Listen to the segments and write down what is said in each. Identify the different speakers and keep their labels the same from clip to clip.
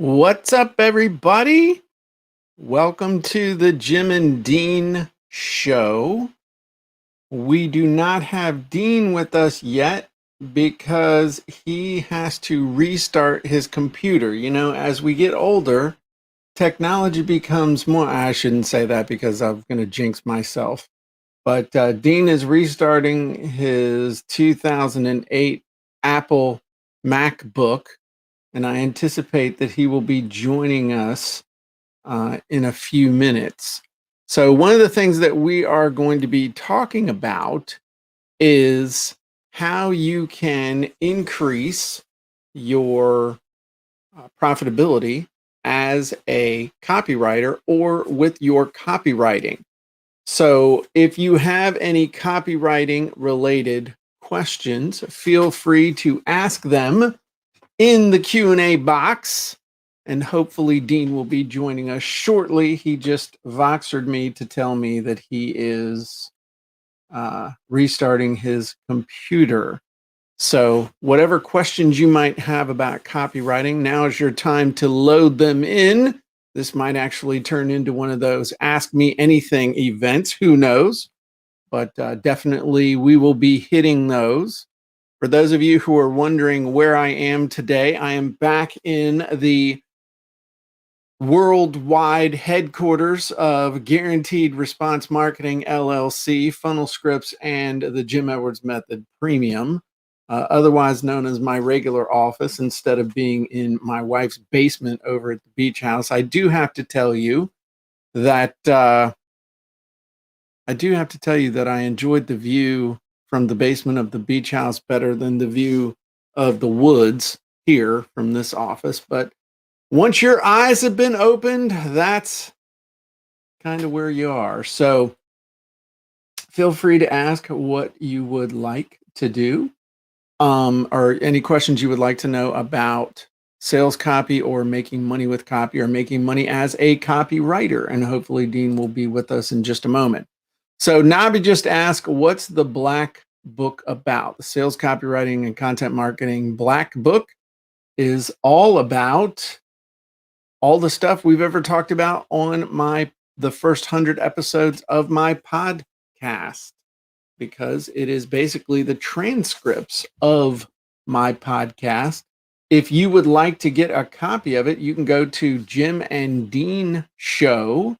Speaker 1: What's up, everybody? Welcome to the Jim and Dean show. We do not have Dean with us yet because he has to restart his computer. You know, as we get older, technology becomes more, I shouldn't say that because I'm going to jinx myself. But Dean is restarting his 2008 Apple MacBook, and I anticipate that he will be joining us in a few minutes. So one of the things that we are going to be talking about is how you can increase your profitability as a copywriter or with your copywriting. So if you have any copywriting related questions, feel free to ask them in the Q&A box, and hopefully Dean will be joining us shortly. He just Voxered me to tell me that he is restarting his computer. So whatever questions you might have about copywriting, now is your time to load them in. This might actually turn into one of those Ask Me Anything events. Who knows? But definitely we will be hitting those. For those of you who are wondering where I am today, I am back in the worldwide headquarters of Guaranteed Response Marketing LLC, Funnel Scripts, and the Jim Edwards Method Premium, otherwise known as my regular office, instead of being in my wife's basement over at the beach house. I do have to tell you that I enjoyed the view from the basement of the beach house better than the view of the woods here from this office. But once your eyes have been opened, that's kind of where you are. So feel free to ask what you would like to do, or any questions you would like to know about sales copy or making money with copy or making money as a copywriter. And hopefully Dean will be with us in just a moment. So Nabi just asked, what's the Black Book about? The Sales Copywriting and Content Marketing Black Book is all about all the stuff we've ever talked about on the first 100 episodes of my podcast, because it is basically the transcripts of my podcast. If you would like to get a copy of it, you can go to Jim and Dean Show,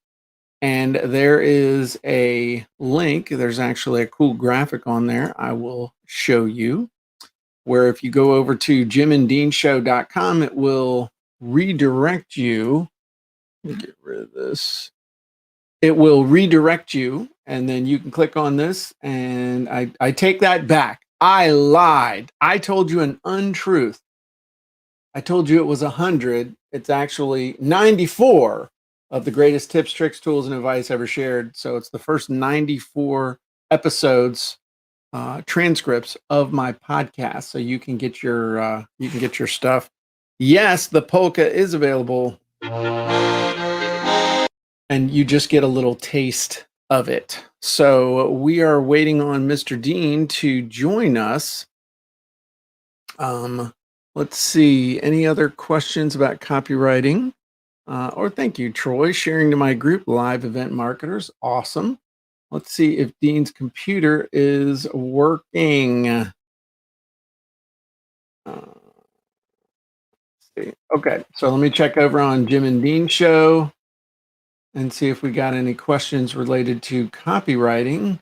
Speaker 1: and there is a link. There's actually a cool graphic on there I will show you, where if you go over to jimanddeanshow.com, it will redirect you. Let me get rid of this. It will redirect you, and then you can click on this, and I take that back. I lied. I told you an untruth. I told you it was 100. It's actually 94 of the greatest tips, tricks, tools, and advice ever shared. So it's the first 94 episodes, transcripts of my podcast, so you can get your stuff. Yes, the polka is available, and you just get a little taste of it. So we are waiting on Mr. Dean to join us. Let's see, any other questions about copywriting? Or thank you, Troy, sharing to my group, Live Event Marketers. Awesome. Let's see if Dean's computer is working. Okay, so let me check over on Jim and Dean Show and see if we got any questions related to copywriting.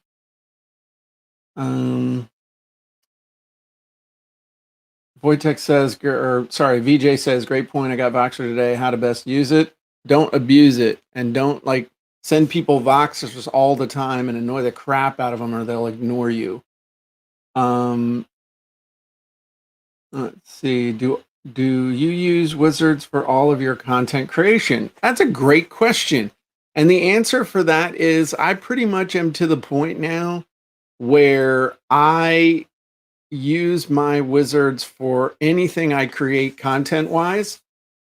Speaker 1: Wojtek says, VJ says, great point. I got Voxer today. How to best use it. Don't abuse it, and don't send people Voxers all the time and annoy the crap out of them, or they'll ignore you. Let's see. Do you use wizards for all of your content creation? That's a great question. And the answer for that is I pretty much am to the point now where I use my wizards for anything I create content-wise.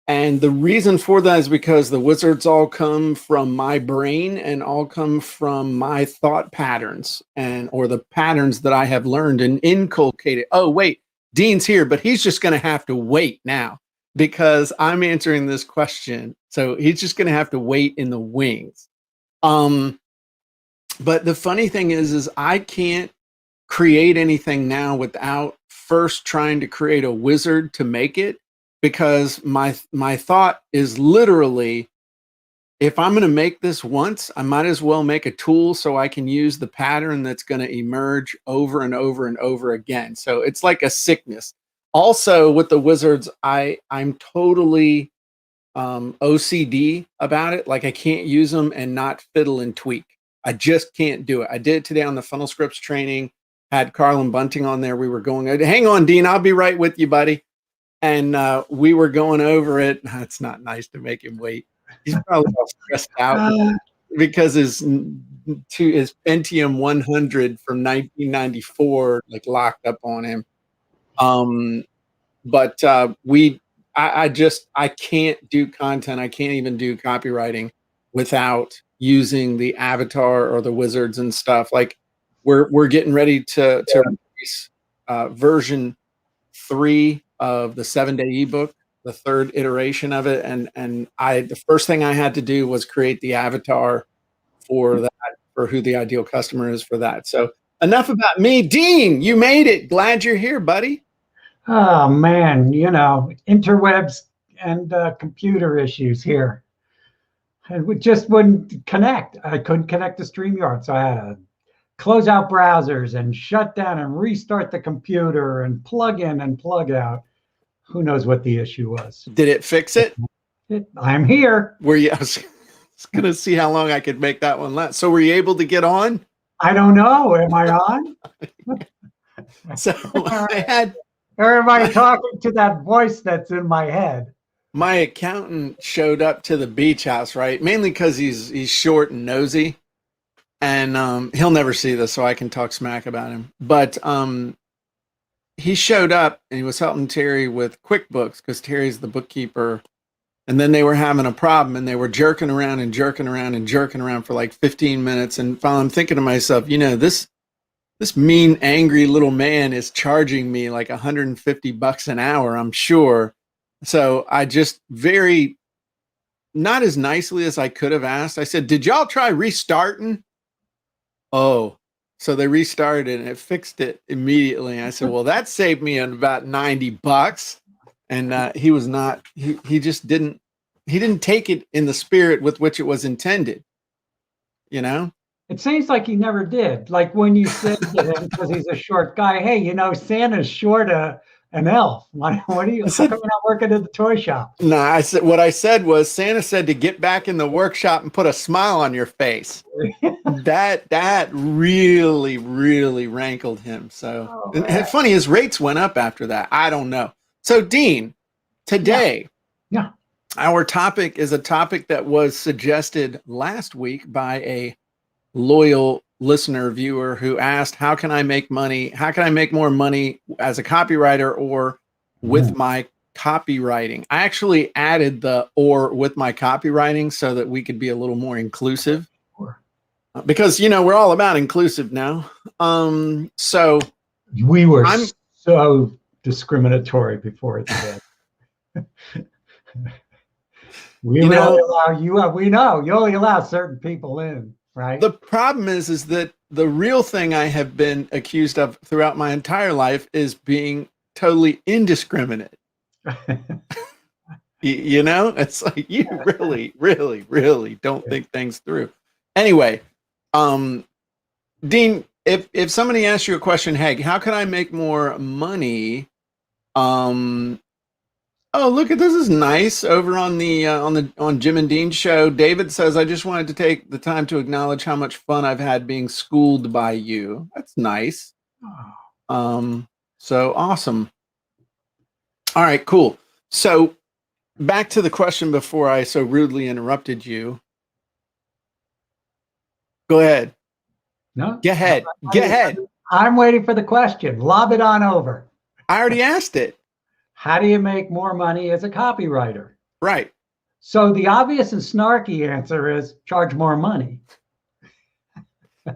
Speaker 1: And the reason for that is because the wizards all come from my brain and all come from my thought patterns or the patterns that I have learned and inculcated. Oh, wait, Dean's here, but he's just going to have to wait now because I'm answering this question. So he's just going to have to wait in the wings. But the funny thing is I can't create anything now without first trying to create a wizard to make it, because my thought is literally, if I'm going to make this once, I might as well make a tool so I can use the pattern that's going to emerge over and over and over again. So it's like a sickness. Also with the wizards, I'm totally OCD about it. Like I can't use them and not fiddle and tweak. I just can't do it. I did it today on the funnel scripts training, had Carlin Bunting on there. We were going, hang on, Dean, I'll be right with you, buddy. And we were going over it. It's not nice to make him wait. He's probably all stressed out because his Pentium 100 from 1994 like locked up on him. But I can't do content. I can't even do copywriting without using the avatar or the wizards and stuff. Like we're getting ready to release version 3 of the 7-day ebook, the 3rd iteration of it. And the first thing I had to do was create the avatar for that, for who the ideal customer is for that. So enough about me. Dean, you made it. Glad you're here, buddy.
Speaker 2: Oh man, interwebs and computer issues here. It just wouldn't connect. I couldn't connect to StreamYard, so I had to close out browsers and shut down and restart the computer and plug in and plug out. Who knows what the issue was?
Speaker 1: Did it fix it?
Speaker 2: I'm here.
Speaker 1: Were you? I was going to see how long I could make that one last. So were you able to get on?
Speaker 2: I don't know. Am I on?
Speaker 1: So I had.
Speaker 2: Or am I talking to that voice that's in my head?
Speaker 1: My accountant showed up to the beach house, right? Mainly because he's short and nosy, and he'll never see this, so I can talk smack about him. But he showed up and he was helping Terry with QuickBooks because Terry's the bookkeeper. And then they were having a problem and they were jerking around and jerking around and jerking around for like 15 minutes. And finally I'm thinking to myself, this mean, angry little man is charging me like $150 an hour, I'm sure. So I just not as nicely as I could have asked. I said, did y'all try restarting? Oh, so they restarted and it fixed it immediately. I said, well, that saved me about $90. And he was not, he just didn't take it in the spirit with which it was intended,
Speaker 2: It seems like he never did. Like when you said to him, because he's a short guy, hey, Santa's short an elf. How come you're not working at the toy shop?
Speaker 1: No, what I said was Santa said to get back in the workshop and put a smile on your face. that really, really rankled him. So and it's funny, his rates went up after that. I don't know. So Dean, today, our topic is a topic that was suggested last week by a loyal listener viewer who asked, how can I make money? How can I make more money as a copywriter or with my copywriting? I actually added the or with my copywriting so that we could be a little more inclusive because, we're all about inclusive now. So
Speaker 2: we were so discriminatory before today. We only allow certain people in. Right.
Speaker 1: The problem is that the real thing I have been accused of throughout my entire life is being totally indiscriminate. It's like you really, really, really don't think things through. Anyway, Dean, if somebody asks you a question, hey, how can I make more money? Oh, look at this is nice over on on Jim and Dean show. David says, I just wanted to take the time to acknowledge how much fun I've had being schooled by you. That's nice. So awesome. All right, cool. So back to the question before I so rudely interrupted you. Go ahead.
Speaker 2: No,
Speaker 1: go ahead. Go ahead.
Speaker 2: I'm waiting for the question. Lob it on over.
Speaker 1: I already asked it.
Speaker 2: How do you make more money as a copywriter?
Speaker 1: Right.
Speaker 2: So the obvious and snarky answer is charge more money.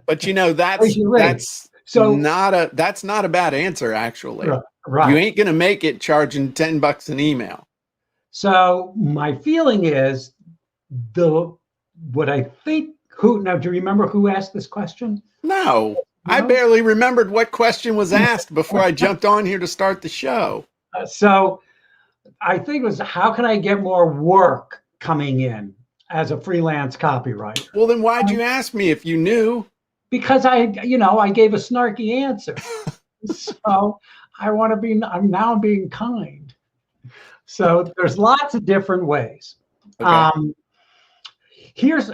Speaker 1: But that's not a bad answer, actually.
Speaker 2: Right.
Speaker 1: You ain't going to make it charging $10 an email.
Speaker 2: So my feeling is what I think, now, do you remember who asked this question?
Speaker 1: No, I
Speaker 2: No?
Speaker 1: barely remembered what question was asked before I jumped on here to start the show.
Speaker 2: So I think it was, how can I get more work coming in as a freelance copywriter?
Speaker 1: Well, then why'd you ask me if you knew?
Speaker 2: Because I gave a snarky answer. So I'm now being kind. So there's lots of different ways.
Speaker 1: Okay.
Speaker 2: Here's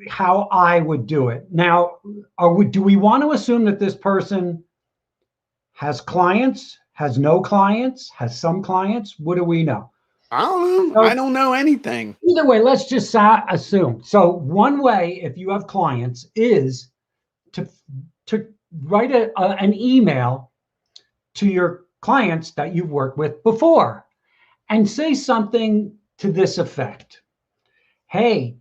Speaker 2: how I would do it. Now, do we want to assume that this person has clients, has no clients, has some clients? What do we know?
Speaker 1: I don't know.
Speaker 2: So,
Speaker 1: I don't know anything.
Speaker 2: either way, let's just assume. So one way, if you have clients, is to write an email to your clients that you've worked with before and say something to this effect. Hey,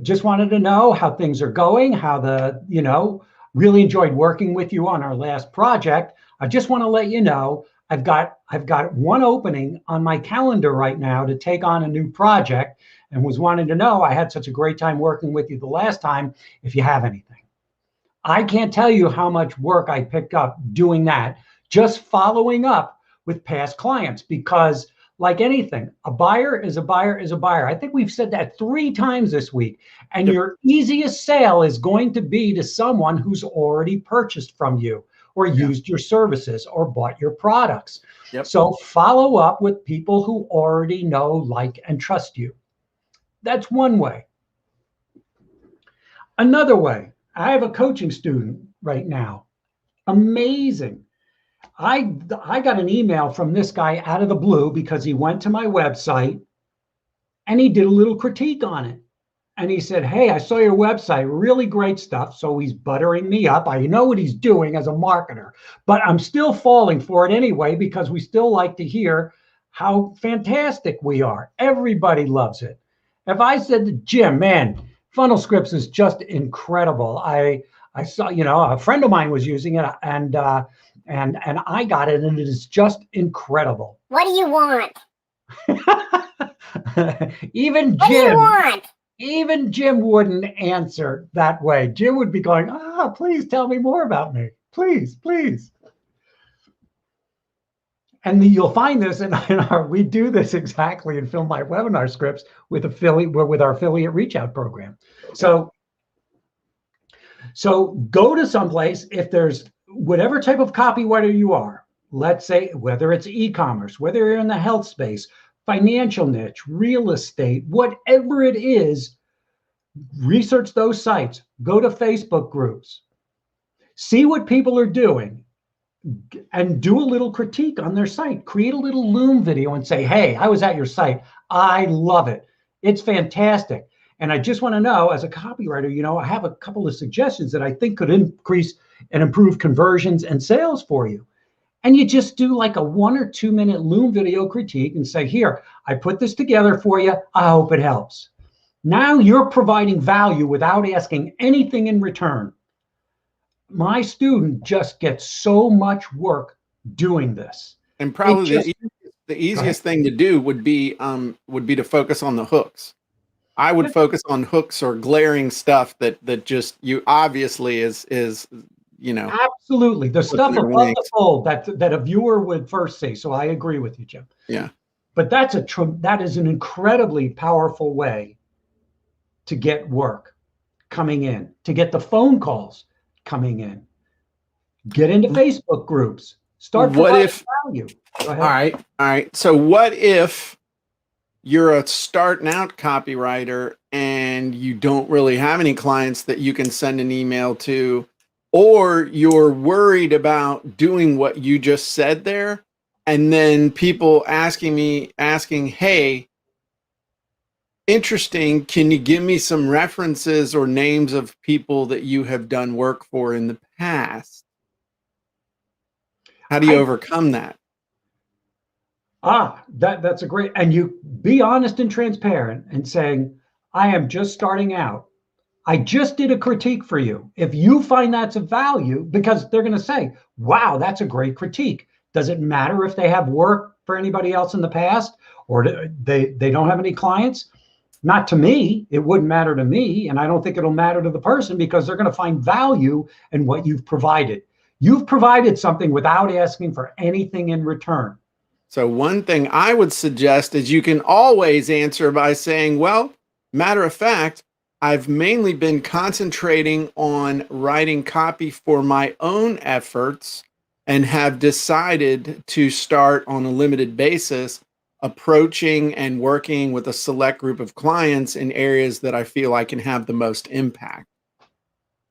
Speaker 2: just wanted to know how things are going, really enjoyed working with you on our last project. I just want to let you know I've got one opening on my calendar right now to take on a new project, and was wanting to know, I had such a great time working with you the last time, if you have anything. I can't tell you how much work I picked up doing that, just following up with past clients, because like anything, a buyer is a buyer is a buyer. I think we've said that 3 times this week. And
Speaker 1: Yep.
Speaker 2: your easiest sale is going to be to someone who's already purchased from you, or used your services, or bought your products.
Speaker 1: Yep.
Speaker 2: So follow up with people who already know, like, and trust you. That's one way. Another way, I have a coaching student right now. Amazing. I got an email from this guy out of the blue because he went to my website and he did a little critique on it. And he said, hey, I saw your website, really great stuff. So he's buttering me up. I know what he's doing as a marketer, but I'm still falling for it anyway, because we still like to hear how fantastic we are. Everybody loves it. If I said to Jim, man, Funnel Scripts is just incredible. I saw, a friend of mine was using it, and I got it, and it is just incredible.
Speaker 3: What do you want?
Speaker 2: Even
Speaker 3: What do you want?
Speaker 2: Even Jim wouldn't answer that way. Jim would be going, please tell me more about me. Please, please. And you'll find this we do this exactly in Film My Webinar Scripts with our affiliate reach out program. So go to someplace, if there's whatever type of copywriter you are, let's say, whether it's e-commerce, whether you're in the health space, financial niche, real estate, whatever it is, research those sites, go to Facebook groups, see what people are doing, and do a little critique on their site. Create a little Loom video and say, hey, I was at your site. I love it. It's fantastic. And I just want to know, as a copywriter, I have a couple of suggestions that I think could increase and improve conversions and sales for you. And you just do like a 1 or 2 minute Loom video critique and say, here, I put this together for you. I hope it helps. Now you're providing value without asking anything in return. My student just gets so much work doing this.
Speaker 1: And probably the easiest thing to do would be to focus on the hooks. I would focus on hooks or glaring stuff that just you obviously is
Speaker 2: absolutely the stuff above the fold that a viewer would first see. So I agree with you, Jim.
Speaker 1: Yeah.
Speaker 2: But that is an incredibly powerful way to get work coming in, to get the phone calls coming in, get into Facebook groups, start providing value. Go ahead.
Speaker 1: All right. So what if you're a starting out copywriter and you don't really have any clients that you can send an email to, or you're worried about doing what you just said there, and then people asking, hey, interesting, can you give me some references or names of people that you have done work for in the past? How do you overcome that?
Speaker 2: That's a great, and you be honest and transparent and saying, I am just starting out. I just did a critique for you. If you find that's of value, because they're going to say, wow, that's a great critique. Does it matter if they have work for anybody else in the past, or they don't have any clients? Not to me. It wouldn't matter to me, and I don't think it'll matter to the person, because they're going to find value in what you've provided. You've provided something without asking for anything in return.
Speaker 1: So one thing I would suggest is you can always answer by saying, well, matter of fact, I've mainly been concentrating on writing copy for my own efforts and have decided to start on a limited basis approaching and working with a select group of clients in areas that I feel I can have the most impact.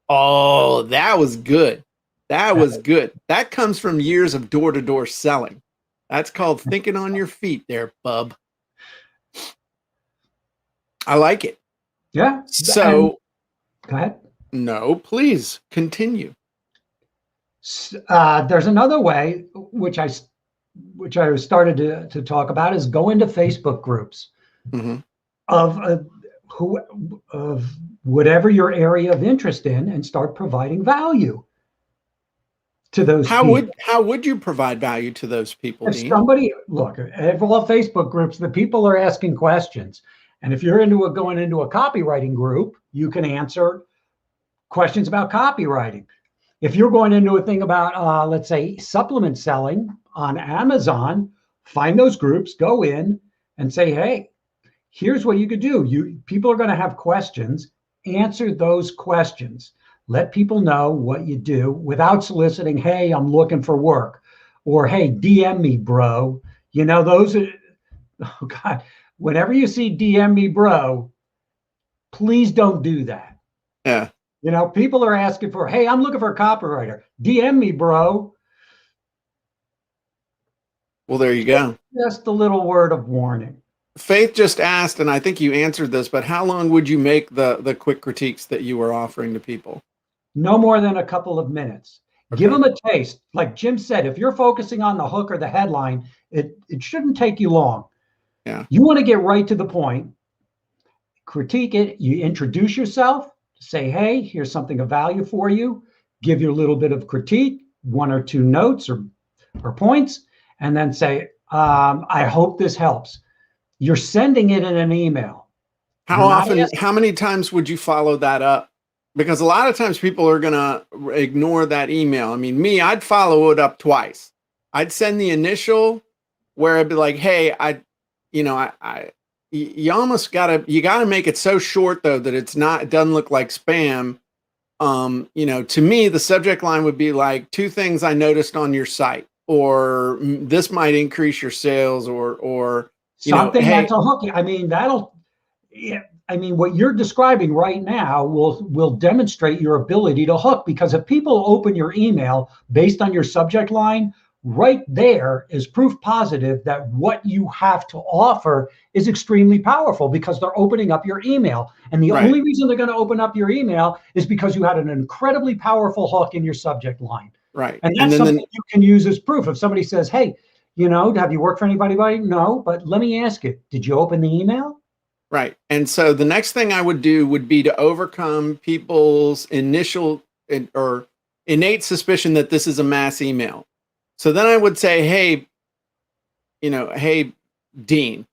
Speaker 1: Oh, that was good. That was good. That comes from years of door-to-door selling. That's called thinking on your feet there, bub. I like it.
Speaker 2: Yeah.
Speaker 1: So,
Speaker 2: go ahead.
Speaker 1: No, please continue.
Speaker 2: There's another way, which I started to talk about, is go into Facebook groups of whatever your area of interest in, and start providing value to those people.
Speaker 1: How would you provide value to those people,
Speaker 2: If
Speaker 1: Dean?
Speaker 2: somebody, look, at all Facebook groups, the people are asking questions. And if you're going into a copywriting group, you can answer questions about copywriting. If you're going into a thing about, let's say, supplement selling on Amazon, find those groups, go in and say, hey, here's what you could do. People are going to have questions. Answer those questions. Let people know what you do without soliciting, hey, I'm looking for work, or hey, DM me, bro. You know, those are, oh God, whenever you see DM me, bro, please don't do that.
Speaker 1: Yeah.
Speaker 2: You know, people are asking for, hey, I'm looking for a copywriter. DM me, bro.
Speaker 1: Well, there you go.
Speaker 2: Just a little word of warning.
Speaker 1: Faith just asked, and I think you answered this, but how long would you make the quick critiques that you were offering to people?
Speaker 2: No more than a couple of minutes. Okay. Give them a taste. Like Jim said, if you're focusing on the hook or the headline, it shouldn't take you long.
Speaker 1: Yeah.
Speaker 2: You want to get right to the point. Critique it. You introduce yourself. Say, hey, here's something of value for you. Give you a little bit of critique, 1 or 2 notes or points, and then say, I hope this helps. You're sending it in an email.
Speaker 1: How many times would you follow that up? Because a lot of times people are going to ignore that email. I mean, I'd follow it up twice. I'd send the initial where I'd be like, hey, you almost gotta make it so short though that it doesn't look like spam. To me, the subject line would be like 2 things I noticed on your site, or this might increase your sales, or
Speaker 2: something that's a hook. I mean, what you're describing right now will demonstrate your ability to hook, because if people open your email based on your subject line, right there is proof positive that what you have to offer is extremely powerful, because they're opening up your email. And the only reason they're going to open up your email is because you had an incredibly powerful hook in your subject line.
Speaker 1: Right.
Speaker 2: And that's something you can use as proof. If somebody says, hey, have you worked for anybody? No, but let me ask you, did you open the email?
Speaker 1: Right. And so the next thing I would do would be to overcome people's initial or innate suspicion that this is a mass email. So then I would say, hey, Dean,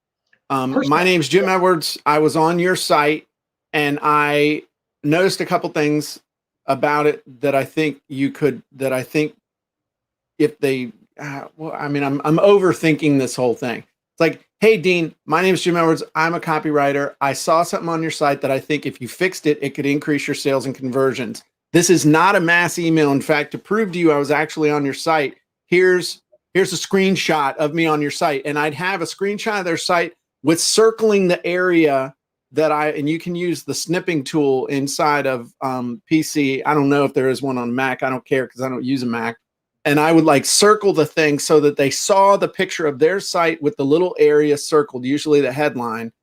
Speaker 1: my name's Jim Edwards. I was on your site and I noticed a couple things about it that I think if they, I'm overthinking this whole thing. It's like, hey, Dean, my name is Jim Edwards. I'm a copywriter. I saw something on your site that I think if you fixed it, it could increase your sales and conversions. This is not a mass email. In fact, to prove to you I was actually on your site, here's a screenshot of me on your site. And I'd have a screenshot of their site with circling the area and you can use the snipping tool inside of PC. I don't know if there is one on Mac. I don't care because I don't use a Mac. And I would circle the thing so that they saw the picture of their site with the little area circled, usually the headline.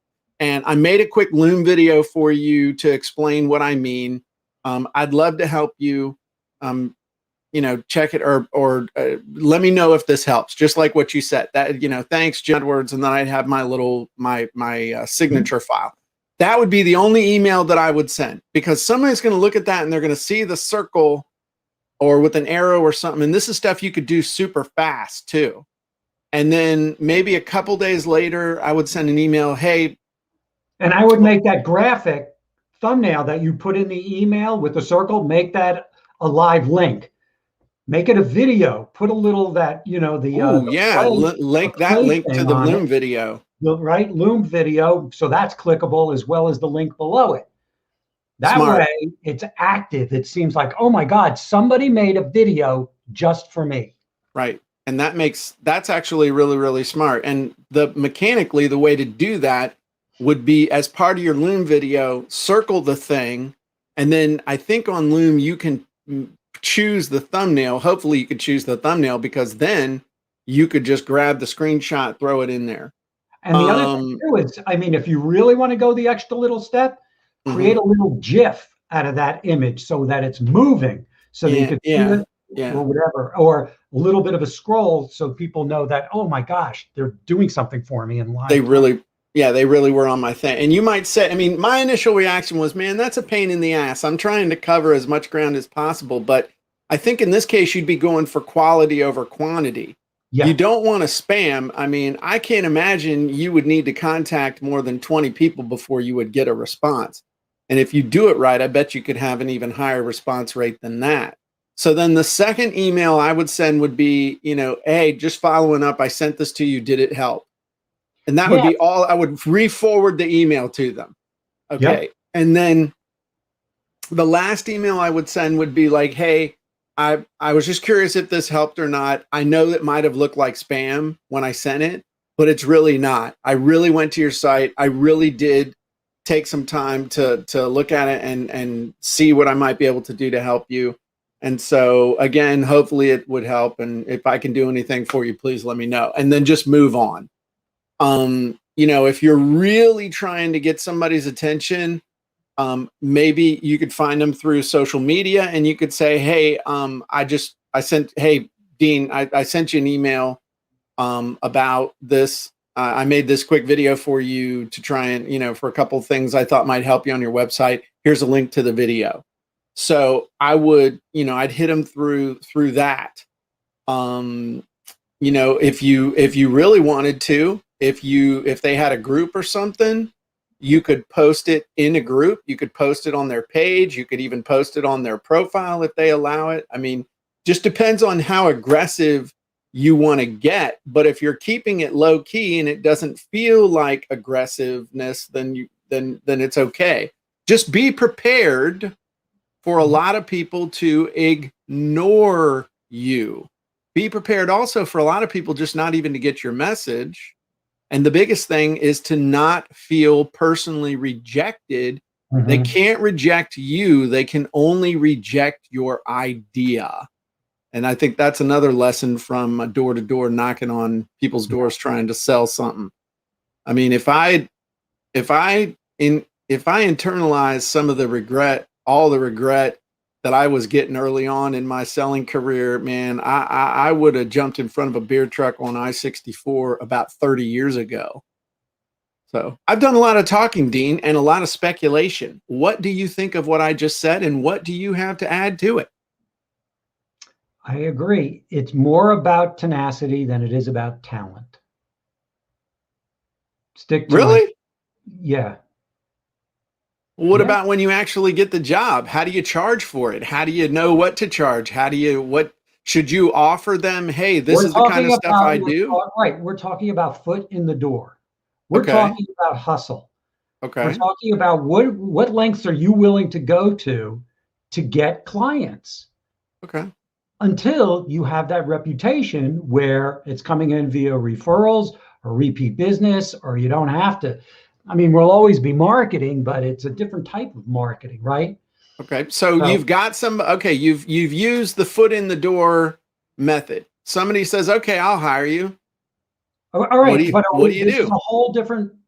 Speaker 1: And I made a quick Loom video for you to explain what I mean. I'd love to help you, check it or let me know if this helps. Just like what you said, that, thanks, Jim Edwards. And then I'd have my little, my signature file. That would be the only email that I would send, because somebody's going to look at that and they're going to see the circle or with an arrow or something. And this is stuff you could do super fast too. And then maybe a couple days later, I would send an email. Hey,
Speaker 2: And I would make that graphic thumbnail that you put in the email with the circle, make that a live link. Make it a video. Put a little that,
Speaker 1: oh yeah,
Speaker 2: the
Speaker 1: link that
Speaker 2: play
Speaker 1: link to
Speaker 2: thing
Speaker 1: the
Speaker 2: on it,
Speaker 1: Loom video.
Speaker 2: right? Loom video. So that's clickable as well as the link below it. That
Speaker 1: Smart.
Speaker 2: way it's active. It seems like, oh my God, somebody made a video just for me.
Speaker 1: Right. And that's actually really, really smart. And mechanically, the way to do that would be as part of your Loom video, circle the thing. And then I think on Loom, you can choose the thumbnail. Hopefully you could choose the thumbnail, because then you could just grab the screenshot, throw it in there.
Speaker 2: And the other thing too is, I mean, if you really want to go the extra little step, create a little GIF out of that image so that it's moving, so that you could see it, or whatever, or a little bit of a scroll so people know that, oh my gosh, they're doing something for me in live.
Speaker 1: They really were on my thing. And you might say, I mean, my initial reaction was, man, that's a pain in the ass. I'm trying to cover as much ground as possible. But I think in this case, you'd be going for quality over quantity. Yeah. You don't want to spam. I mean, I can't imagine you would need to contact more than 20 people before you would get a response. And if you do it right, I bet you could have an even higher response rate than that. So then the second email I would send would be, hey, just following up. I sent this to you. Did it help? And that would be all. I would re-forward the email to them. Okay. Yep. And then the last email I would send would be like, hey, I was just curious if this helped or not. I know it might have looked like spam when I sent it, but it's really not. I really went to your site. I really did take some time to look at it and see what I might be able to do to help you. And so again, hopefully it would help. And if I can do anything for you, please let me know. And then just move on. If you're really trying to get somebody's attention, maybe you could find them through social media, and you could say, hey, hey, Dean, I sent you an email about this. I made this quick video for you to try and, for a couple of things I thought might help you on your website. Here's a link to the video. So I would, I'd hit them through that. If you really wanted to, if they had a group or something, you could post it in a group. You could post it on their page. You could even post it on their profile if they allow it. I mean, just depends on how aggressive you want to get. But if you're keeping it low key and it doesn't feel like aggressiveness, then it's okay. Just be prepared for a lot of people to ignore you. Be prepared also for a lot of people just not even to get your message. And the biggest thing is to not feel personally rejected. Mm-hmm. They can't reject you. They can only reject your idea. And I think that's another lesson from door to door, knocking on people's doors, trying to sell something. I mean, if I internalize some of the regret, all the regret that I was getting early on in my selling career, man, I would have jumped in front of a beer truck on I-64 about 30 years ago. So I've done a lot of talking, Dean, and a lot of speculation. What do you think of what I just said, and what do you have to add to it?
Speaker 2: I agree. It's more about tenacity than it is about talent. Stick to
Speaker 1: really?
Speaker 2: Yeah.
Speaker 1: What about when you actually get the job? How do you charge for it? How do you know what to charge? What should you offer them? Hey, this is the kind of stuff I do.
Speaker 2: Right. We're talking about foot in the door. We're talking about hustle.
Speaker 1: Okay.
Speaker 2: We're talking about what lengths are you willing to go to get clients?
Speaker 1: Okay.
Speaker 2: Until you have that reputation where it's coming in via referrals or repeat business, or you don't have to. I mean, we'll always be marketing, but it's a different type of marketing, right?
Speaker 1: Okay. So you've got you've used the foot in the door method. Somebody says, okay, I'll hire you.
Speaker 2: All right.
Speaker 1: What do you do?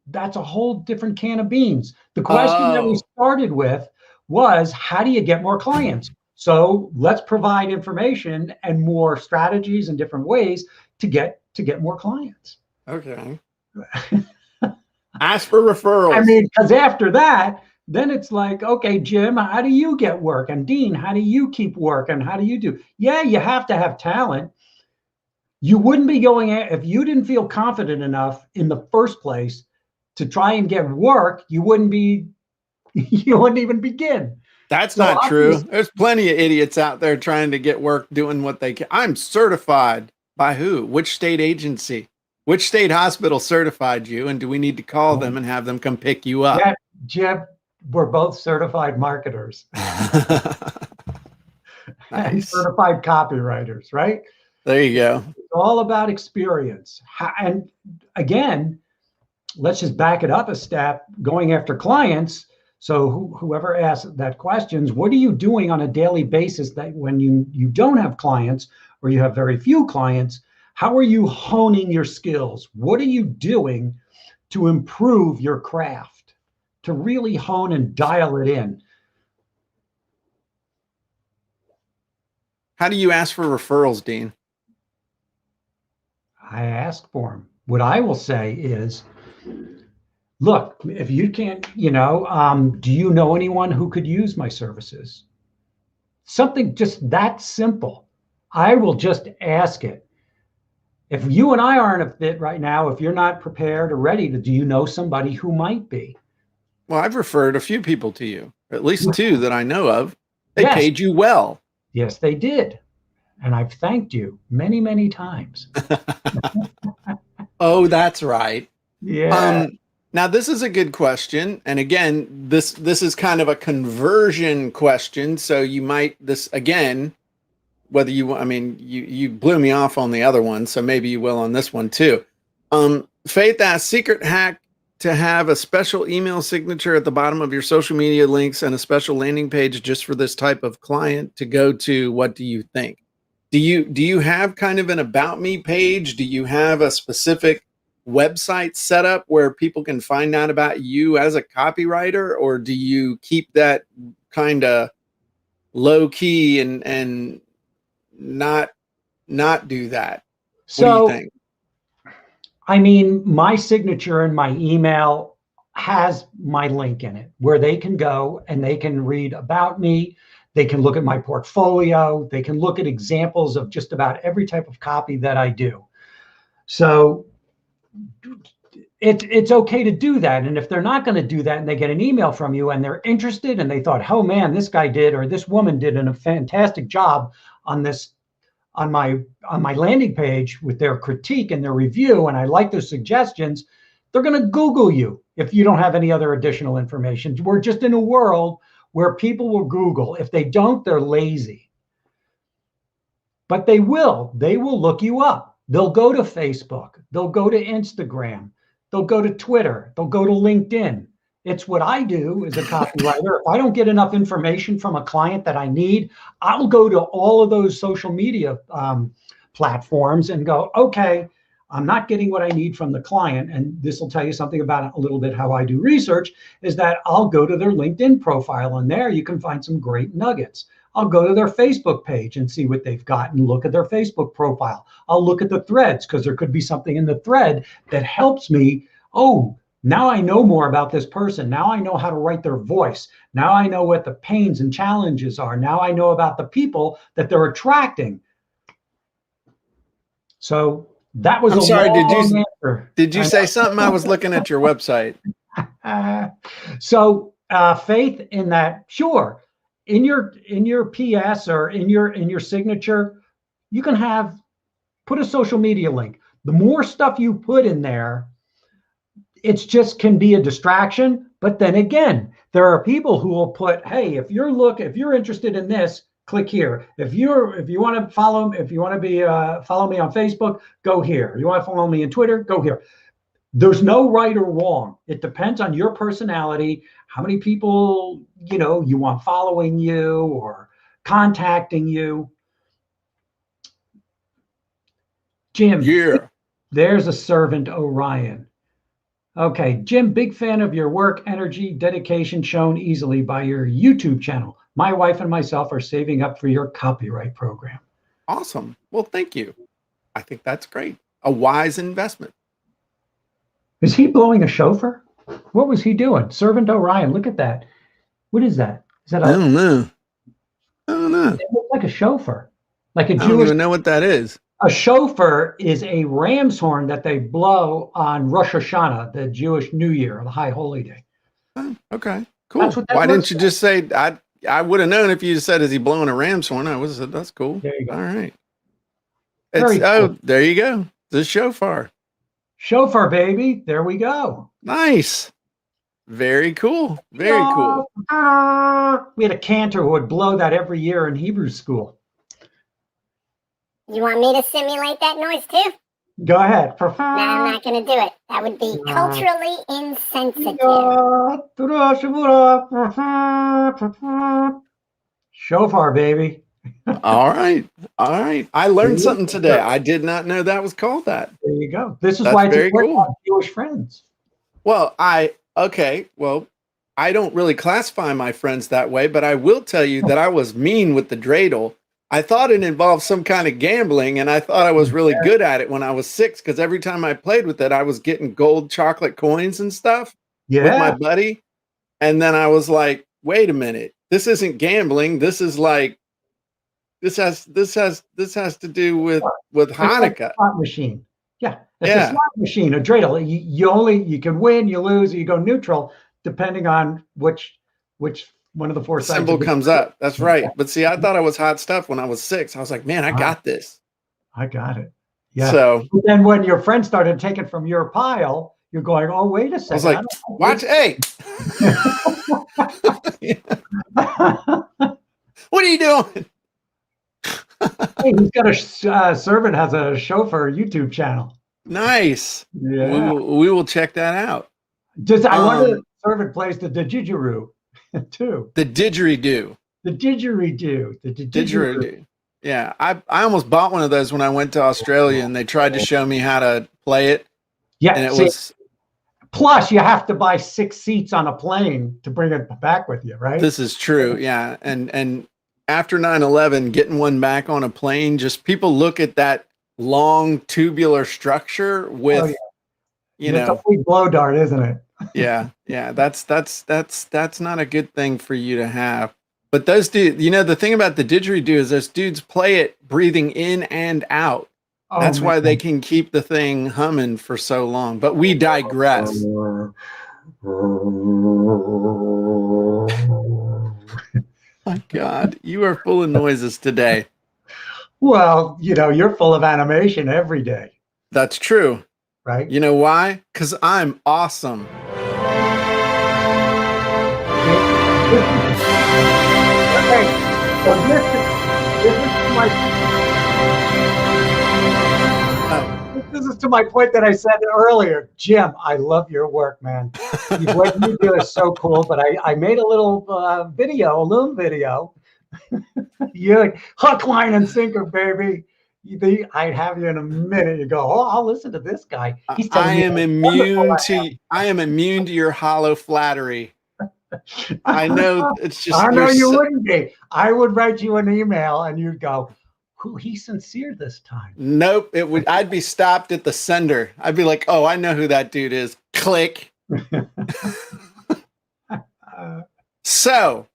Speaker 2: That's a whole different can of beans. The question that we started with was, how do you get more clients? So let's provide information and more strategies and different ways to get more clients.
Speaker 1: Okay. Ask for referrals.
Speaker 2: I mean, because after that, then it's like, okay, Jim, how do you get work? And Dean, how do you keep work? And how do you do? Yeah, you have to have talent. You wouldn't be going if you didn't feel confident enough in the first place to try and get work. You wouldn't even begin.
Speaker 1: That's
Speaker 2: So
Speaker 1: not true. There's plenty of idiots out there trying to get work doing what they can. I'm certified by who? Which state agency? Which state hospital certified you? And do we need to call them and have them come pick you up?
Speaker 2: Yeah, Jeb, we're both certified marketers.
Speaker 1: Nice.
Speaker 2: Certified copywriters, right?
Speaker 1: There you go.
Speaker 2: It's all about experience. And again, let's just back it up a step, going after clients. So whoever asked that questions, what are you doing on a daily basis that when you don't have clients or you have very few clients, how are you honing your skills? What are you doing to improve your craft, to really hone and dial it in?
Speaker 1: How do you ask for referrals, Dean?
Speaker 2: I ask for them. What I will say is, look, if you can't, do you know anyone who could use my services? Something just that simple. I will just ask it. If you and I aren't a fit right now, if you're not prepared or ready to, do you know somebody who might be?
Speaker 1: Well, I've referred a few people to you, at least two that I know of. They
Speaker 2: Yes.
Speaker 1: paid you well.
Speaker 2: Yes, they did. And I've thanked you many, many times.
Speaker 1: Oh, that's right.
Speaker 2: Yeah.
Speaker 1: Now, this is a good question. And again, this is kind of a conversion question. So you might, this again, whether you blew me off on the other one. So maybe you will on this one too. Faith asks, secret hack to have a special email signature at the bottom of your social media links and a special landing page just for this type of client to go to. What do you think? Do you have kind of an about me page? Do you have a specific website set up where people can find out about you as a copywriter, or do you keep that kind of low key and not do that?
Speaker 2: So,
Speaker 1: what do you think?
Speaker 2: I mean, my signature in my email has my link in it where they can go and they can read about me. They can look at my portfolio. They can look at examples of just about every type of copy that I do. So it's okay to do that. And if they're not going to do that and they get an email from you and they're interested and they thought, oh man, this guy did or this woman did a fantastic job on this, on my landing page with their critique and their review, and I like their suggestions, they're going to Google you if you don't have any other additional information. We're just in a world where people will Google. If they don't, they're lazy. But they will look you up. They'll go to Facebook. They'll go to Instagram. They'll go to Twitter. They'll go to LinkedIn. It's what I do as a copywriter. If I don't get enough information from a client that I need, I'll go to all of those social media platforms and go, okay, I'm not getting what I need from the client. And this will tell you something about a little bit how I do research, is that I'll go to their LinkedIn profile, and there you can find some great nuggets. I'll go to their Facebook page and see what they've got and look at their Facebook profile. I'll look at the threads because there could be something in the thread that helps me. Oh, now I know more about this person. Now I know how to write their voice. Now I know what the pains and challenges are. Now I know about the people that they're attracting. So that was
Speaker 1: I'm sorry,
Speaker 2: answer.
Speaker 1: Did you say something? I was looking at your website.
Speaker 2: So Faith, in that, sure. In your PS or in your signature, you can put a social media link. The more stuff you put in there, it's just can be a distraction. But then again, there are people who will put, hey, if you're interested in this, click here. If you want to follow me on Facebook, go here. If you want to follow me on Twitter, go here. There's no right or wrong. It depends on your personality, how many people, you want following you or contacting you. Jim,
Speaker 1: Yeah.
Speaker 2: There's a servant Orion. Okay, Jim, big fan of your work, energy, dedication shown easily by your YouTube channel. My wife and myself are saving up for your copyright program.
Speaker 1: Awesome. Well, thank you. I think that's great. A wise investment.
Speaker 2: Is he blowing a shofar? What was he doing? Servant Orion, look at that. What is that? Is that
Speaker 1: I don't know.
Speaker 2: It looks like a shofar. Like a
Speaker 1: I
Speaker 2: Jewish.
Speaker 1: don't even know what that is.
Speaker 2: A shofar is a ram's horn that they blow on Rosh Hashanah, the Jewish New Year, the high holy day.
Speaker 1: Oh, okay,
Speaker 2: That's
Speaker 1: cool.
Speaker 2: what that
Speaker 1: Why didn't
Speaker 2: looks
Speaker 1: you
Speaker 2: like.
Speaker 1: just say I would have known if you said, is he blowing a ram's horn? I would have said, that's cool.
Speaker 2: There you
Speaker 1: All
Speaker 2: go.
Speaker 1: right.
Speaker 2: Very cool.
Speaker 1: There you go. The shofar.
Speaker 2: Shofar, baby. There we go.
Speaker 1: Nice. Very cool. Very
Speaker 2: Yeah.
Speaker 1: cool.
Speaker 2: We had a cantor who would blow that every year in Hebrew school.
Speaker 3: You want me to simulate that noise too?
Speaker 2: Go ahead.
Speaker 3: No, I'm not going to do it. That would be culturally insensitive.
Speaker 2: Shofar, baby.
Speaker 1: All right. All right. I learned something today. I did not know that was called that.
Speaker 2: There you go. This is
Speaker 1: That's
Speaker 2: why it's
Speaker 1: very
Speaker 2: important to
Speaker 1: cool.
Speaker 2: have Jewish friends.
Speaker 1: Well, I don't really classify my friends that way, but I will tell you that I was mean with the dreidel. I thought it involved some kind of gambling, and I thought I was really good at it when I was 6, because every time I played with it, I was getting gold chocolate coins and stuff with my buddy. And then I was like, wait a minute, this isn't gambling. This is like, this has to do with Hanukkah.
Speaker 2: Slot machine. Yeah. It's a slot machine, a dreidel. You can win, you lose, or you go neutral, depending on which one of the four sides
Speaker 1: symbol comes up. That's right. Yeah. But see, I thought I was hot stuff when I was 6. I was like, man, I got this.
Speaker 2: I got it. Yeah.
Speaker 1: So
Speaker 2: then when your friends started taking from your pile, you're going, oh, wait a second.
Speaker 1: I was like, watch, hey. What are you doing?
Speaker 2: Hey, he's got a servant has a shofar YouTube channel.
Speaker 1: Nice.
Speaker 2: Yeah.
Speaker 1: We will check that out.
Speaker 2: I wonder if the servant plays the didgeridoo too.
Speaker 1: The didgeridoo.
Speaker 2: The didgeridoo. The didgeridoo.
Speaker 1: Yeah. I almost bought one of those when I went to Australia, and they tried to show me how to play it.
Speaker 2: Yeah.
Speaker 1: And it was.
Speaker 2: Plus, you have to buy 6 seats on a plane to bring it back with you, right?
Speaker 1: This is true. Yeah. And after 9/11, getting one back on a plane, just people look at that long tubular structure with, you know,
Speaker 2: it's a big blow dart, isn't it?
Speaker 1: Yeah. That's not a good thing for you to have. But those dudes, you know, the thing about the didgeridoo is those dudes play it breathing in and out. Oh, that's why they can keep the thing humming for so long. But we digress. My God, you are full of noises today.
Speaker 2: Well, you know, you're full of animation every day.
Speaker 1: That's true.
Speaker 2: Right?
Speaker 1: You know why? Because I'm awesome.
Speaker 2: Okay. So this is to my point that I said earlier. Jim, I love your work, man. What you do is so cool. But I made a little loom video. You hook, line, and sinker, baby. I'd have you in a minute. You go, oh, I'll listen to this guy.
Speaker 1: I am immune to your hollow flattery. I know it's just.
Speaker 2: I know you wouldn't be. I would write you an email, and you'd go, he's sincere this time.
Speaker 1: Nope. I'd be stopped at the sender. I'd be like, oh, I know who that dude is. Click. So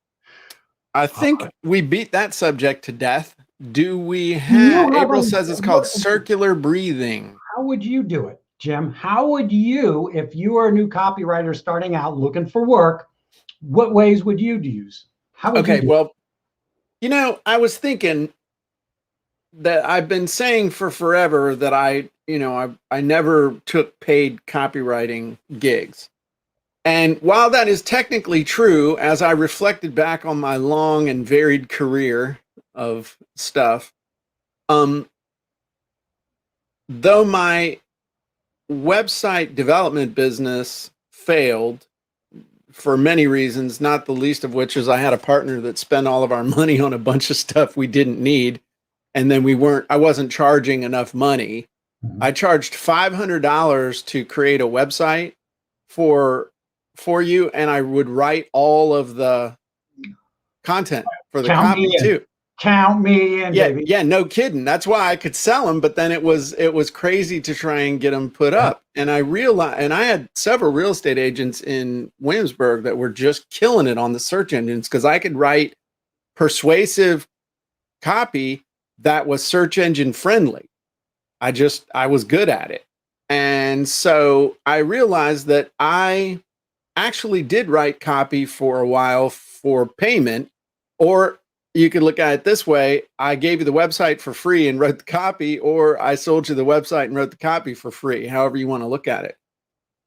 Speaker 1: I think we beat that subject to death. Do we have, April says it's called circular breathing.
Speaker 2: How would you do it, Jim? How would you, if you are a new copywriter starting out looking for work, what ways would you use?
Speaker 1: Well, you know, I was thinking that I've been saying for forever that I never took paid copywriting gigs. And while that is technically true, as I reflected back on my long and varied career of stuff, though my website development business failed for many reasons, not the least of which is I had a partner that spent all of our money on a bunch of stuff we didn't need. And then I wasn't charging enough money. Mm-hmm. I charged $500 to create a website for you, and I would write all of the content for the copy too.
Speaker 2: Count me in, baby.
Speaker 1: Yeah, no kidding. That's why I could sell them, but then it was crazy to try and get them put up. And I realized, and I had several real estate agents in Williamsburg that were just killing it on the search engines because I could write persuasive copy that was search engine friendly. I was good at it. And so I realized that I actually did write copy for a while for payment, or you could look at it this way. I gave you the website for free and wrote the copy, or I sold you the website and wrote the copy for free, however you want to look at it.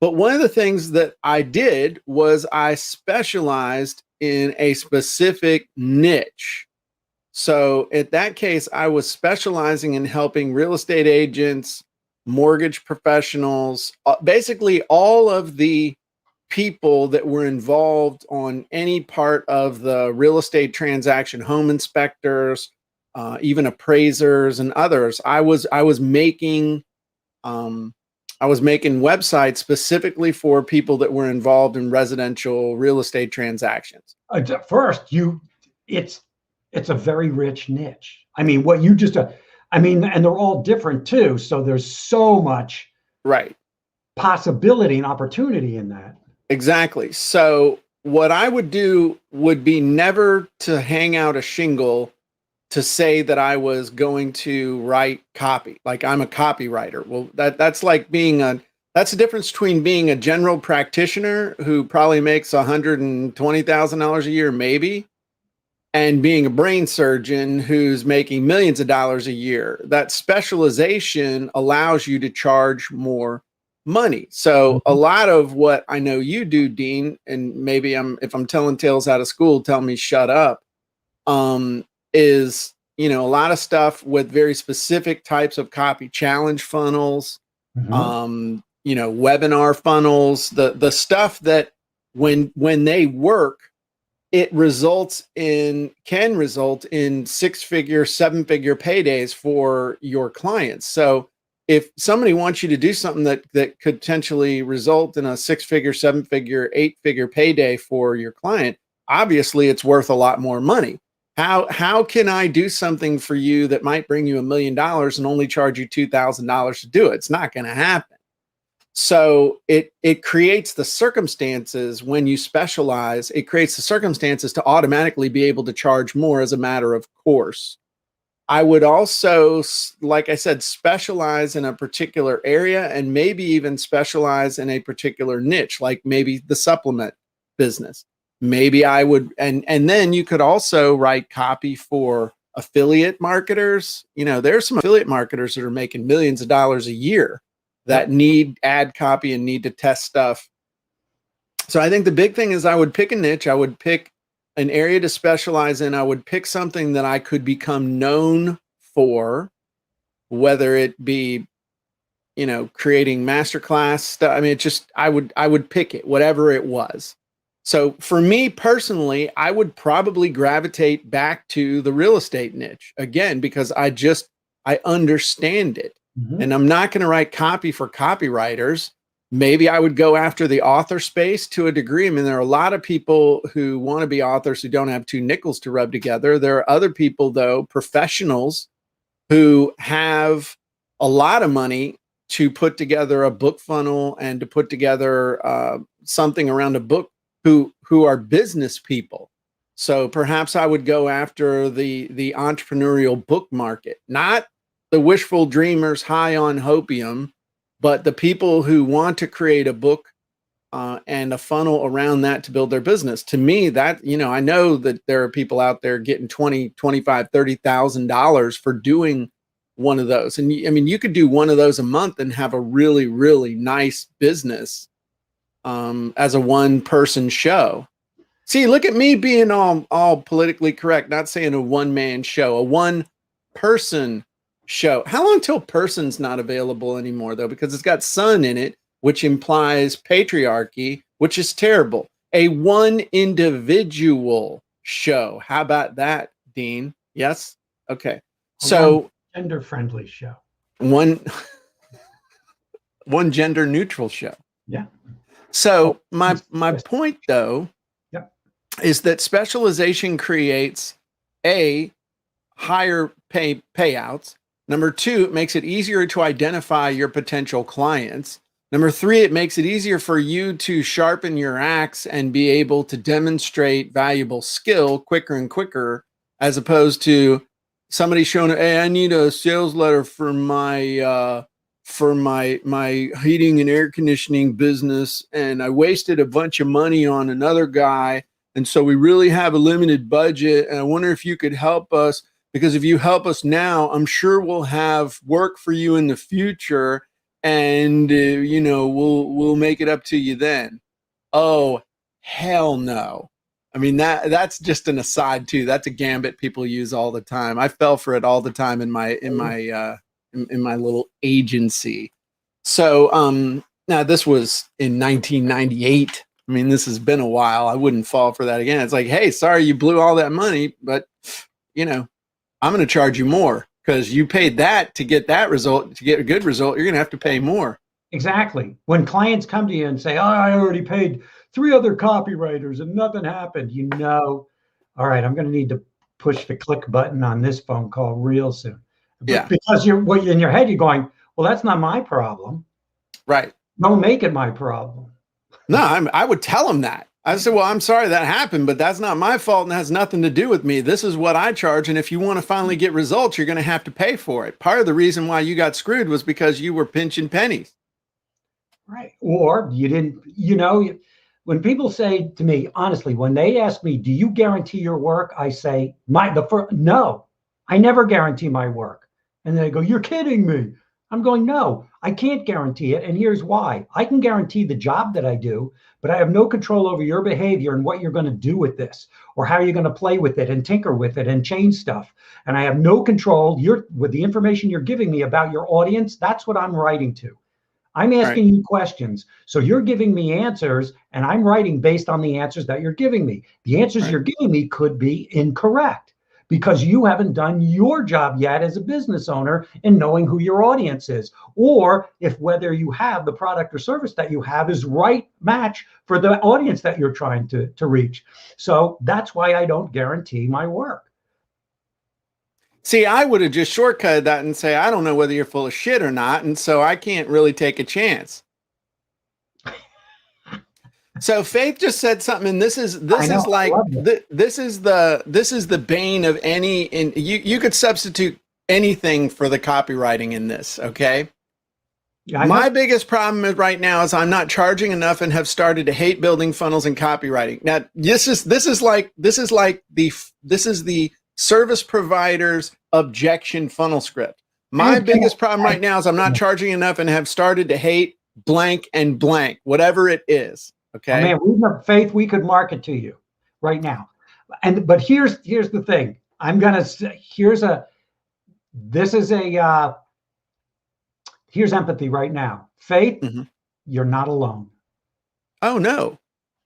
Speaker 1: But one of the things that I did was I specialized in a specific niche. So in that case, I was specializing in helping real estate agents, mortgage professionals, basically all of the people that were involved on any part of the real estate transaction, home inspectors, even appraisers and others. I was making websites specifically for people that were involved in residential real estate transactions.
Speaker 2: First, it's a very rich niche. I mean, what you just, I mean, and they're all different too. So there's so much
Speaker 1: Right.
Speaker 2: possibility and opportunity in that.
Speaker 1: Exactly. So what I would do would be never to hang out a shingle to say that I was going to write copy, like I'm a copywriter. Well, that's like that's the difference between being a general practitioner who probably makes $120,000 a year, maybe, and being a brain surgeon who's making millions of dollars a year. That specialization allows you to charge more money. So a lot of what I know you do, Dean, and maybe if I'm telling tales out of school, tell me shut up, is, a lot of stuff with very specific types of copy, challenge funnels, webinar funnels, the stuff that when they work, it can result in 6-figure, 7-figure paydays for your clients. So if somebody wants you to do something that could potentially result in a 6-figure, 7-figure, 8-figure payday for your client, obviously it's worth a lot more money. How can I do something for you that might bring you $1 million and only charge you $2,000 to do it? It's not going to happen. So it creates the circumstances when you specialize, it creates the circumstances to automatically be able to charge more as a matter of course. I would also, like I said, specialize in a particular area and maybe even specialize in a particular niche, like maybe the supplement business. Maybe I would, and then you could also write copy for affiliate marketers. There's some affiliate marketers that are making millions of dollars a year that need ad copy and need to test stuff. So I think the big thing is I would pick a niche. I would pick an area to specialize in. I would pick something that I could become known for, whether it be, creating masterclass stuff. I mean, I would pick it, whatever it was. So for me personally, I would probably gravitate back to the real estate niche again, because I understand it. And I'm not going to write copy for copywriters. Maybe I would go after the author space to a degree. I mean, there are a lot of people who want to be authors who don't have two nickels to rub together. There are other people, though, professionals who have a lot of money to put together a book funnel and to put together something around a book, who are business people. So perhaps I would go after the entrepreneurial book market, not the wishful dreamers high on hopium, but the people who want to create a book and a funnel around that to build their business. To me, that, I know that there are people out there getting $20,000, $25,000, $30,000 for doing one of those. And I mean, you could do one of those a month and have a really, really nice business as a one-person show. See, look at me being all politically correct, not saying a one-man show, a one-person show. How long till person's not available anymore, though? Because it's got son in it, which implies patriarchy, which is terrible. A one individual show. How about that, Dean? Yes? Okay. So
Speaker 2: gender-friendly show.
Speaker 1: One gender neutral show.
Speaker 2: Yeah.
Speaker 1: So my point, though, is that specialization creates higher payouts. Number 2, it makes it easier to identify your potential clients. Number 3, it makes it easier for you to sharpen your axe and be able to demonstrate valuable skill quicker and quicker, as opposed to somebody showing, hey, I need a sales letter for my heating and air conditioning business, and I wasted a bunch of money on another guy, and so we really have a limited budget, and I wonder if you could help us, because if you help us now, I'm sure we'll have work for you in the future, and we'll make it up to you then. Oh, hell no. I mean, that's just an aside too. That's a gambit people use all the time. I fell for it all the time in my little agency. So now this was in 1998. I mean, this has been a while. I wouldn't fall for that again. It's like, hey, sorry you blew all that money, but I'm going to charge you more because you paid that to get that result. To get a good result, you're going to have to pay more.
Speaker 2: Exactly. When clients come to you and say, oh, I already paid 3 other copywriters and nothing happened, all right, I'm going to need to push the click button on this phone call real soon.
Speaker 1: Yeah.
Speaker 2: Because you're in your head, you're going, well, that's not my problem.
Speaker 1: Right.
Speaker 2: Don't make it my problem.
Speaker 1: No, I would tell them that. I said, well, I'm sorry that happened, but that's not my fault and has nothing to do with me. This is what I charge. And if you want to finally get results, you're going to have to pay for it. Part of the reason why you got screwed was because you were pinching pennies.
Speaker 2: Right. Or you didn't, when people say to me, honestly, when they ask me, do you guarantee your work? I say, no, I never guarantee my work. And they go, you're kidding me. I'm going, no, I can't guarantee it. And here's why. I can guarantee the job that I do, but I have no control over your behavior and what you're going to do with this, or how you're going to play with it and tinker with it and change stuff. And I have no control with the information you're giving me about your audience. That's what I'm writing to. I'm asking you questions. So you're giving me answers, and I'm writing based on the answers that you're giving me. The answers you're giving me could be incorrect because you haven't done your job yet as a business owner in knowing who your audience is, or if whether you have the product or service that you have is right match for the audience that you're trying to reach. So that's why I don't guarantee my work.
Speaker 1: See, I would have just shortcutted that and say, I don't know whether you're full of shit or not, and so I can't really take a chance. So Faith just said something, and this is the bane of any. And you could substitute anything for the copywriting in this. Okay. Yeah, my biggest problem right now is I'm not charging enough and have started to hate building funnels and copywriting. Now this is the service provider's objection funnel script. My biggest problem right now is I'm not charging enough and have started to hate blank and blank, whatever it is. Okay.
Speaker 2: Oh, man, Faith, we could market to you right now. But here's the thing. Here's empathy right now. Faith, you're not alone.
Speaker 1: Oh no.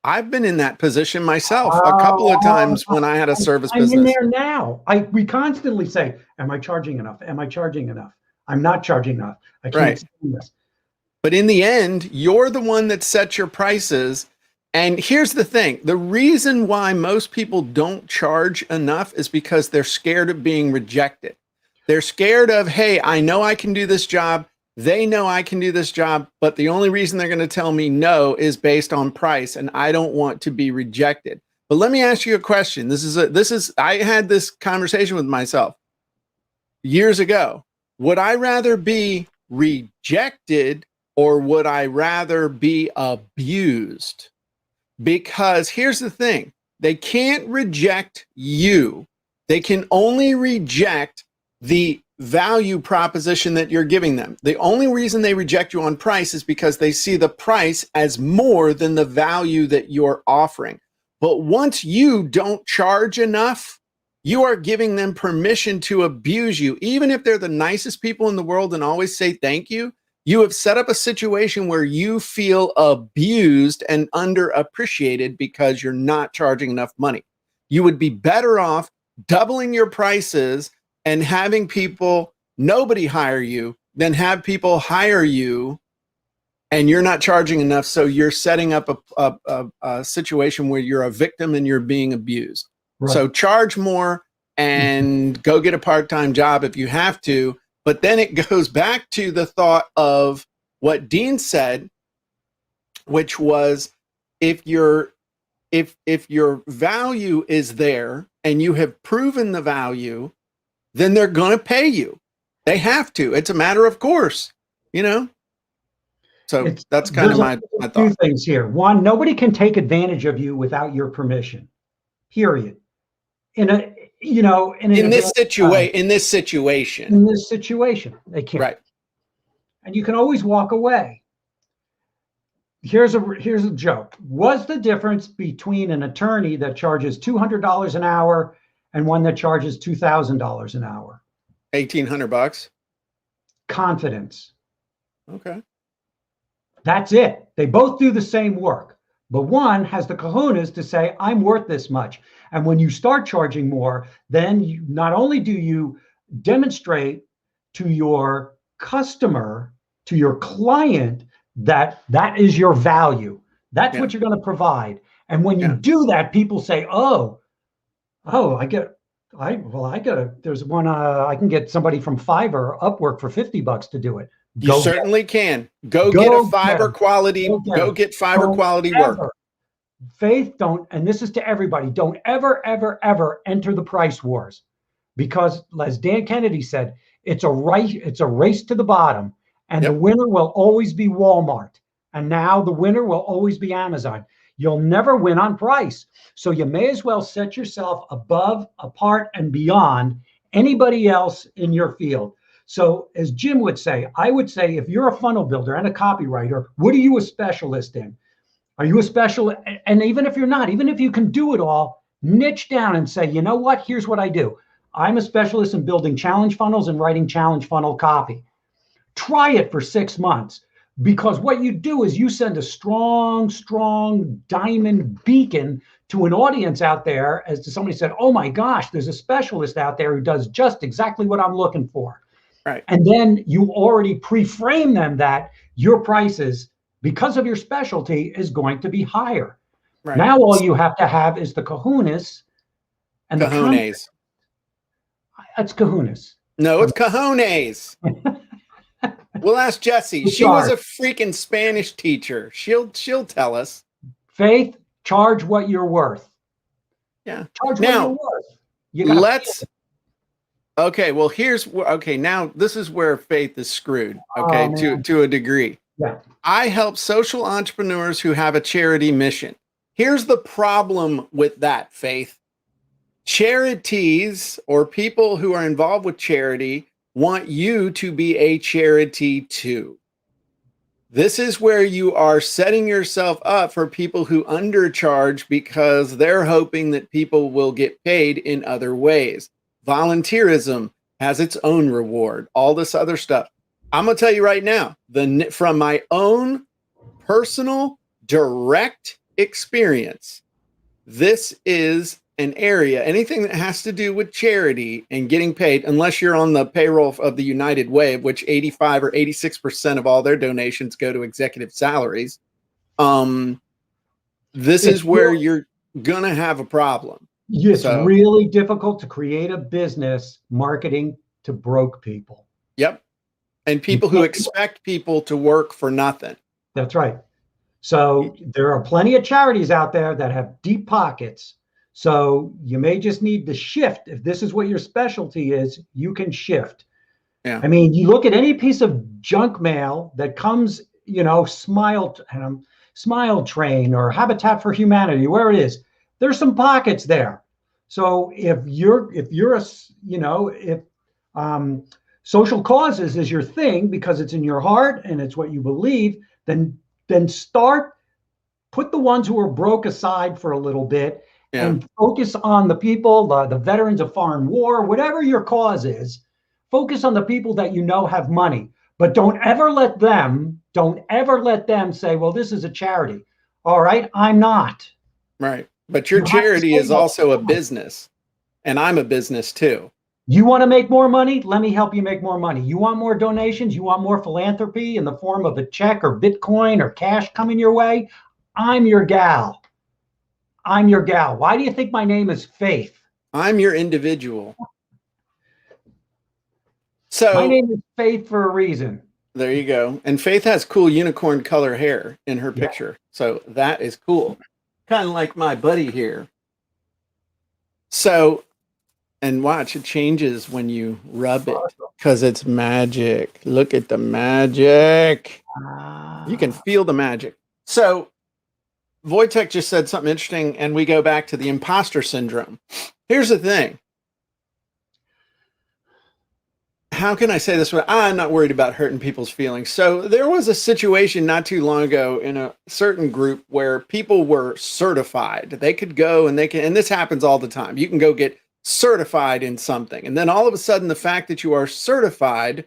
Speaker 1: I've been in that position myself a couple of times when I had a service business.
Speaker 2: I'm in there now. We constantly say, am I charging enough? Am I charging enough? I'm not charging enough. I can't stand this.
Speaker 1: But in the end, you're the one that sets your prices. And here's the thing. The reason why most people don't charge enough is because they're scared of being rejected. They're scared of, hey, I know I can do this job. They know I can do this job, but the only reason they're going to tell me no is based on price, and I don't want to be rejected. But let me ask you a question. I had this conversation with myself years ago. Would I rather be rejected or would I rather be abused? Because here's the thing. They can't reject you. They can only reject the value proposition that you're giving them. The only reason they reject you on price is because they see the price as more than the value that you're offering. But once you don't charge enough, you are giving them permission to abuse you. Even if they're the nicest people in the world and always say thank you, you have set up a situation where you feel abused and underappreciated because you're not charging enough money. You would be better off doubling your prices and having nobody hire you than have people hire you and you're not charging enough. So you're setting up a situation where you're a victim and you're being abused. Right. So charge more and go get a part-time job if you have to. But then it goes back to the thought of what Dean said, which was if your value is there and you have proven the value, then they're going to pay you. They have to. It's a matter of course, you know? So that's kind of my
Speaker 2: There's a
Speaker 1: thought.
Speaker 2: few things here. One, nobody can take advantage of you without your permission, period. In a, you know,
Speaker 1: In this situation,
Speaker 2: they can't.
Speaker 1: right?
Speaker 2: And you can always walk away. Here's a joke. What's the difference between an attorney that charges $200 an hour and one that charges $2,000 an hour?
Speaker 1: $1,800.
Speaker 2: Confidence.
Speaker 1: Okay.
Speaker 2: That's it. They both do the same work, but one has the kahunas to say, I'm worth this much. And when you start charging more, then you, not only do you demonstrate to your customer, to your client, that that is your value. That's what you're going to provide. And when you do that, people say, there's one, I can get somebody from Fiverr, Upwork for $50 to do it.
Speaker 1: You certainly can. Go get a Fiverr quality, go get Fiverr quality work.
Speaker 2: Faith, don't, and this is to everybody, don't ever, ever, ever enter the price wars. Because as Dan Kennedy said, it's a race to the bottom. And the winner will always be Walmart. And now the winner will always be Amazon. You'll never win on price. So you may as well set yourself above, apart, and beyond anybody else in your field. So as Jim would say, I would say, if you're a funnel builder and a copywriter, what are you a specialist in? Are you a specialist? And even if you're not, even if you can do it all, niche down and say, you know what? Here's what I do. I'm a specialist in building challenge funnels and writing challenge funnel copy. Try it for 6 months, because what you do is you send a strong, strong diamond beacon to an audience out there, as to somebody said, oh my gosh, there's a specialist out there who does just exactly what I'm looking for.
Speaker 1: Right.
Speaker 2: And then you already pre-frame them that your prices, because of your specialty, is going to be higher. Right. Now all you have to have is the kahunas and
Speaker 1: kahunas.
Speaker 2: That's kahunas.
Speaker 1: No, it's cojones. We'll ask Jessie. She was a freaking Spanish teacher. She'll tell us.
Speaker 2: Faith, charge what you're worth.
Speaker 1: Yeah.
Speaker 2: Charge what you're worth.
Speaker 1: Okay, well now this is where Faith is screwed, okay, to a degree.
Speaker 2: Yeah.
Speaker 1: I help social entrepreneurs who have a charity mission. Here's the problem with that, Faith. Charities, or people who are involved with charity, want you to be a charity too. This is where you are setting yourself up for people who undercharge because they're hoping that people will get paid in other ways. Volunteerism has its own reward, all this other stuff. I'm going to tell you right now, from my own personal direct experience, this is an area, anything that has to do with charity and getting paid, unless you're on the payroll of the United Way, of which 85 or 86% of all their donations go to executive salaries. This is where you're going to have a problem.
Speaker 2: It's really difficult to create a business marketing to broke people.
Speaker 1: Yep. And people who expect people to work for nothing.
Speaker 2: That's right. So there are plenty of charities out there that have deep pockets. So you may just need to shift. If this is what your specialty is, you can shift.
Speaker 1: Yeah.
Speaker 2: I mean, you look at any piece of junk mail that comes, Smile Train or Habitat for Humanity, where it is, there's some pockets there. So if social causes is your thing because it's in your heart and it's what you believe, then put the ones who are broke aside for a little bit. Yeah. And focus on the people, the veterans of foreign war, whatever your cause is, focus on the people that have money. But don't ever let them say, well, this is a charity. All right, I'm not.
Speaker 1: Right. But your charity is also a business. And I'm a business too.
Speaker 2: You want to make more money? Let me help you make more money. You want more donations? You want more philanthropy in the form of a check or Bitcoin or cash coming your way? I'm your gal. I'm your gal. Why do you think my name is Faith?
Speaker 1: I'm your individual. So
Speaker 2: my name is Faith for a reason.
Speaker 1: There you go. And Faith has cool unicorn color hair in her picture. So that is cool. Kind of like my buddy here. So And watch, it changes when you rub it because it's magic. Look at the magic. You can feel the magic. So Wojtek just said something interesting, and we go back to the imposter syndrome. Here's the thing. How can I say this? I'm not worried about hurting people's feelings. So there was a situation not too long ago in a certain group where people were certified. They could go and and this happens all the time. You can go get certified in something. And then all of a sudden, the fact that you are certified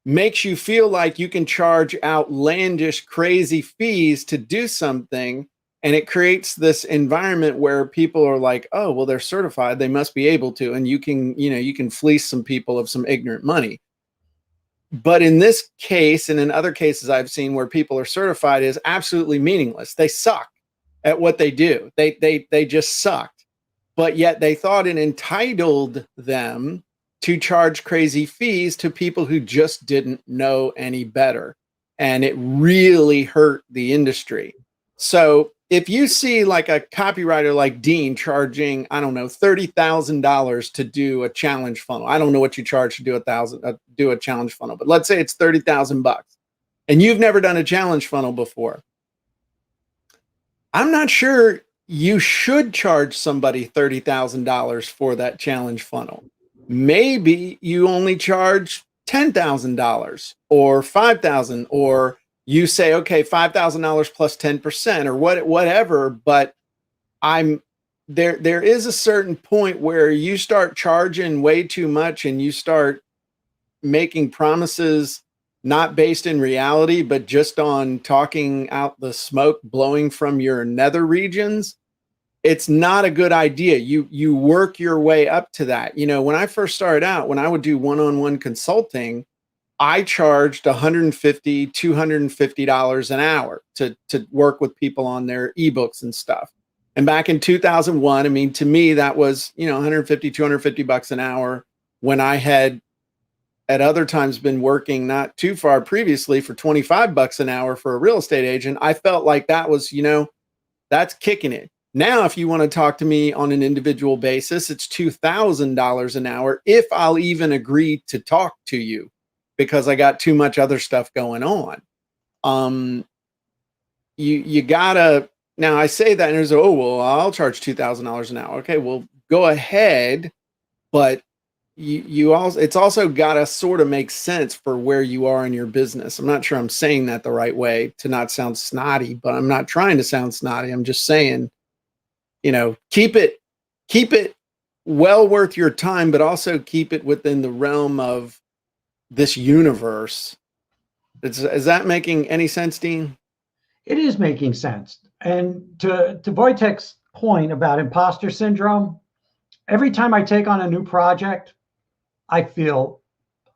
Speaker 1: makes you feel like you can charge outlandish, crazy fees to do something. And it creates this environment where people are like, oh, well, they're certified, they must be able to. And you can fleece some people of some ignorant money. But in this case, and in other cases I've seen where people are certified, is absolutely meaningless. They suck at what they do. They just sucked. But yet they thought it entitled them to charge crazy fees to people who just didn't know any better. And it really hurt the industry. So if you see like a copywriter like Dean charging, I don't know, $30,000 to do a challenge funnel. I don't know what you charge to do a challenge funnel, but let's say it's $30,000 and you've never done a challenge funnel before. I'm not sure you should charge somebody $30,000 for that challenge funnel. Maybe you only charge $10,000 or $5,000, or you say, okay, $5,000 plus 10% or whatever. But there is a certain point where you start charging way too much and you start making promises not based in reality, but just on talking out the smoke blowing from your nether regions. It's not a good idea. You work your way up to that. When I first started out, when I would do one-on-one consulting, I charged $150, $250 an hour to work with people on their ebooks and stuff. And back in 2001, I mean, to me, that was, $150, $250 an hour, when I had at other times been working not too far previously for $25 an hour for a real estate agent. I felt like that was, that's kicking it. Now, if you want to talk to me on an individual basis, it's $2,000 an hour if I'll even agree to talk to you, because I got too much other stuff going on. You gotta, now I say that and there's, oh, well, I'll charge $2,000 an hour. Okay, well, go ahead. But it's also gotta sort of make sense for where you are in your business. I'm not sure I'm saying that the right way to not sound snotty, but I'm not trying to sound snotty. I'm just saying, keep it well worth your time, but also keep it within the realm of this universe. Is that making any sense, Dean?
Speaker 2: It is making sense. And to Wojtek's point about imposter syndrome, every time I take on a new project, I feel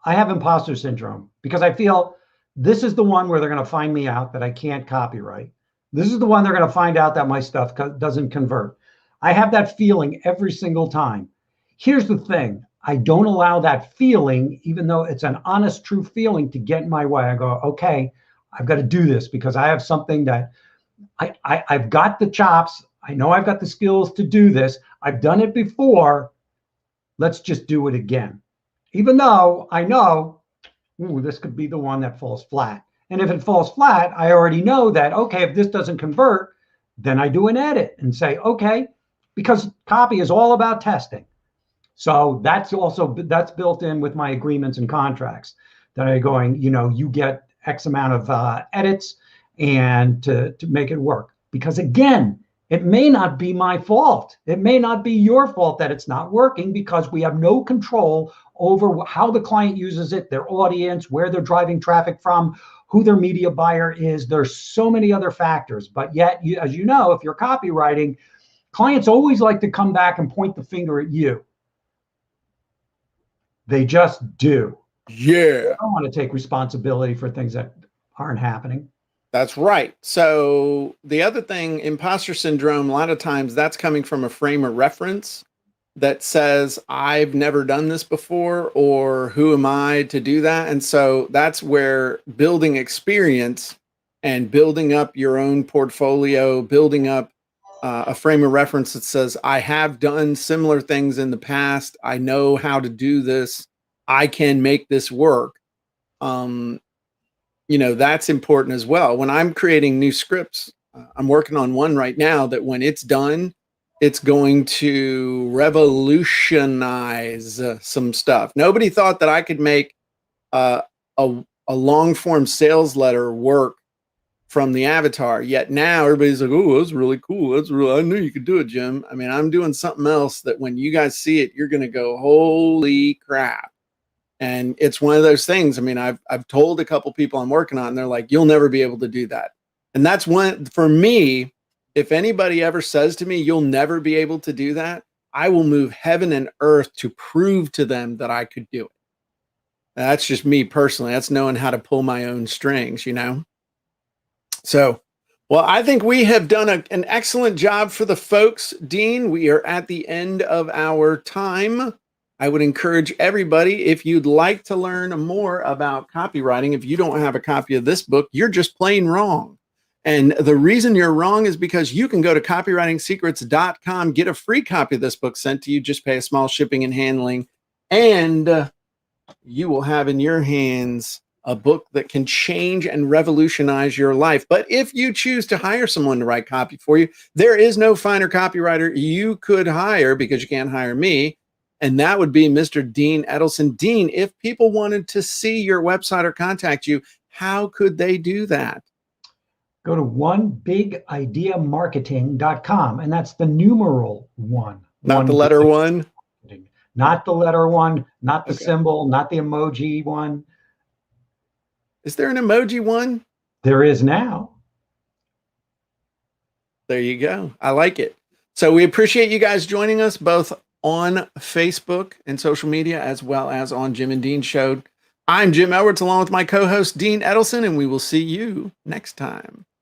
Speaker 2: I have imposter syndrome, because I feel this is the one where they're going to find me out that I can't copyright. This is the one they're going to find out that my stuff doesn't convert. I have that feeling every single time. Here's the thing. I don't allow that feeling, even though it's an honest, true feeling, to get in my way. I go, okay, I've got to do this because I have something that I've got the chops. I know I've got the skills to do this. I've done it before. Let's just do it again. Even though I know, this could be the one that falls flat. And if it falls flat, I already know that, okay, if this doesn't convert, then I do an edit and say, okay, because copy is all about testing. So that's built in with my agreements and contracts that are going, you get X amount of edits and to make it work. Because again, it may not be my fault. It may not be your fault that it's not working, because we have no control over how the client uses it, their audience, where they're driving traffic from, who their media buyer is. There's so many other factors. But yet, as you know, if you're copywriting, clients always like to come back and point the finger at you. They just do.
Speaker 1: Yeah.
Speaker 2: They don't want to take responsibility for things that aren't happening.
Speaker 1: That's right. So the other thing, imposter syndrome, a lot of times that's coming from a frame of reference that says, I've never done this before, or who am I to do that? And so that's where building experience and building up your own portfolio, building up a frame of reference that says, I have done similar things in the past. I know how to do this. I can make this work. That's important as well. When I'm creating new scripts, I'm working on one right now that when it's done, it's going to revolutionize some stuff. Nobody thought that I could make a long form sales letter work from the avatar. Yet now everybody's like, oh, that's really cool. I knew you could do it, Jim. I mean, I'm doing something else that when you guys see it, you're going to go, holy crap. And it's one of those things. I mean, I've told a couple people I'm working on, and they're like, you'll never be able to do that. And that's one for me. If anybody ever says to me, you'll never be able to do that, I will move heaven and earth to prove to them that I could do it. That's just me personally. That's knowing how to pull my own strings, So, well, I think we have done an excellent job for the folks. Dean, we are at the end of our time. I would encourage everybody, if you'd like to learn more about copywriting, if you don't have a copy of this book, you're just plain wrong. And the reason you're wrong is because you can go to copywritingsecrets.com, get a free copy of this book sent to you, just pay a small shipping and handling, and you will have in your hands a book that can change and revolutionize your life. But if you choose to hire someone to write copy for you, there is no finer copywriter you could hire, because you can't hire me. And that would be Mr. Dean Edelson. Dean, if people wanted to see your website or contact you, how could they do that?
Speaker 2: Go to onebigIdeamarketing.com, and that's the numeral one.
Speaker 1: Not the letter one?
Speaker 2: Not the letter one, not the symbol, not the emoji one.
Speaker 1: Is there an emoji one?
Speaker 2: There is now.
Speaker 1: There you go. I like it. So we appreciate you guys joining us both on Facebook and social media, as well as on Jim and Dean Show. I'm Jim Edwards, along with my co-host, Dean Edelson, and we will see you next time.